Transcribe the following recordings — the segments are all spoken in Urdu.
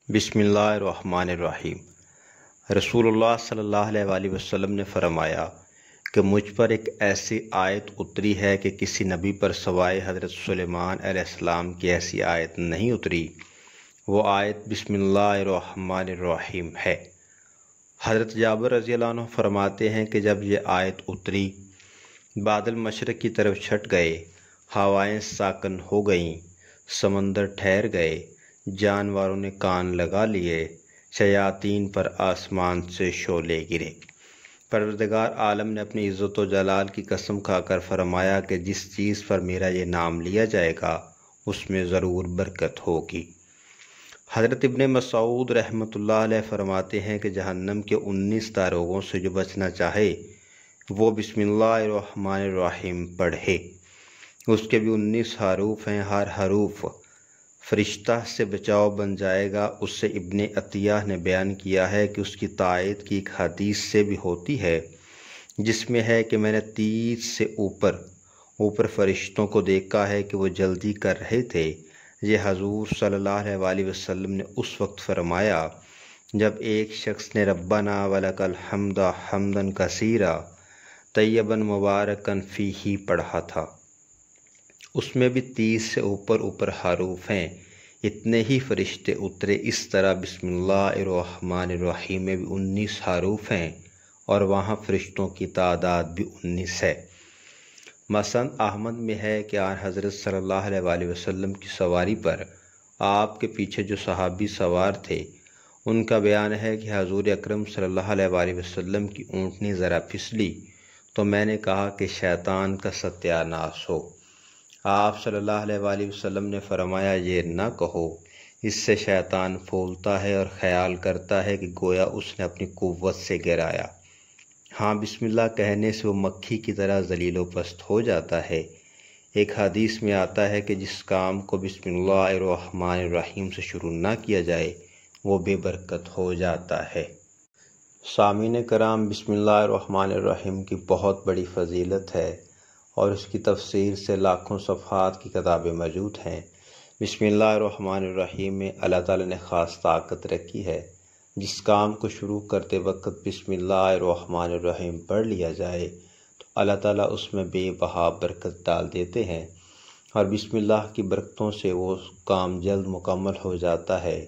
بسم اللہ الرحمن الرحیم۔ رسول اللہ صلی اللہ علیہ وآلہ وسلم نے فرمایا کہ مجھ پر ایک ایسی آیت اتری ہے کہ کسی نبی پر سوائے حضرت سلیمان علیہ السلام کی ایسی آیت نہیں اتری۔ وہ آیت بسم اللہ الرحمن الرحیم ہے۔ حضرت جابر رضی اللہ عنہ فرماتے ہیں کہ جب یہ آیت اتری، بادل مشرق کی طرف چھٹ گئے، ہوائیں ساکن ہو گئیں، سمندر ٹھہر گئے، جانوروں نے کان لگا لیے، شیاطین پر آسمان سے شعلے گرے۔ پروردگار عالم نے اپنی عزت و جلال کی قسم کھا کر فرمایا کہ جس چیز پر میرا یہ نام لیا جائے گا اس میں ضرور برکت ہوگی۔ حضرت ابن مسعود رحمۃ اللہ علیہ فرماتے ہیں کہ جہنم کے 19 داروغوں سے جو بچنا چاہے وہ بسم اللہ الرحمن الرحیم پڑھے۔ اس کے بھی 19 حروف ہیں، ہر حروف فرشتہ سے بچاؤ بن جائے گا۔ اس سے ابن عطیہ نے بیان کیا ہے کہ اس کی تائید کی ایک حدیث سے بھی ہوتی ہے جس میں ہے کہ میں نے 30 سے اوپر فرشتوں کو دیکھا ہے کہ وہ جلدی کر رہے تھے۔ یہ حضور صلی اللہ علیہ وآلہ وسلم نے اس وقت فرمایا جب ایک شخص نے ربنا ولک الحمد حمدا کثیرا طیبا مبارکا فیہ پڑھا تھا۔ اس میں بھی 30 سے اوپر حروف ہیں۔ اتنے ہی فرشتے اترے۔ اس طرح بسم اللہ الرحمن الرحیم میں بھی 19 حروف ہیں اور وہاں فرشتوں کی تعداد بھی 19 ہے۔ مسند احمد میں ہے کہ آن حضرت صلی اللہ علیہ وآلہ وسلم کی سواری پر آپ کے پیچھے جو صحابی سوار تھے ان کا بیان ہے کہ حضور اکرم صلی اللہ علیہ وآلہ وسلم کی اونٹنی ذرا پھسلی تو میں نے کہا کہ شیطان کا ستیہ ناش ہو۔ آپ صلی اللہ علیہ وآلہ وسلم نے فرمایا یہ نہ کہو، اس سے شیطان پھولتا ہے اور خیال کرتا ہے کہ گویا اس نے اپنی قوت سے گرایا۔ ہاں، بسم اللہ کہنے سے وہ مکھی کی طرح ذلیل و پست ہو جاتا ہے۔ ایک حدیث میں آتا ہے کہ جس کام کو بسم اللہ الرحمن الرحیم سے شروع نہ کیا جائے وہ بے برکت ہو جاتا ہے۔ سامعین کرام، بسم اللہ الرحمن الرحیم کی بہت بڑی فضیلت ہے اور اس کی تفسیر سے لاکھوں صفحات کی کتابیں موجود ہیں۔ بسم اللہ الرحمن الرحیم میں اللہ تعالیٰ نے خاص طاقت رکھی ہے۔ جس کام کو شروع کرتے وقت بسم اللہ الرحمن الرحیم پڑھ لیا جائے تو اللہ تعالیٰ اس میں بے بہا برکت ڈال دیتے ہیں اور بسم اللہ کی برکتوں سے وہ کام جلد مکمل ہو جاتا ہے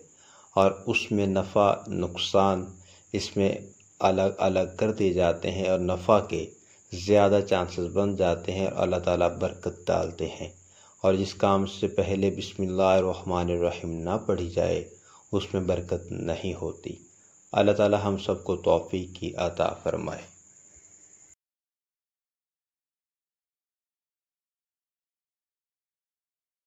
اور اس میں نفع نقصان اس میں الگ الگ کر دیے جاتے ہیں اور نفع کے زیادہ چانسز بن جاتے ہیں اور اللہ تعالیٰ برکت ڈالتے ہیں۔ اور جس کام سے پہلے بسم اللہ الرحمن الرحیم نہ پڑھی جائے اس میں برکت نہیں ہوتی۔ اللہ تعالیٰ ہم سب کو توفیق کی عطا فرمائے۔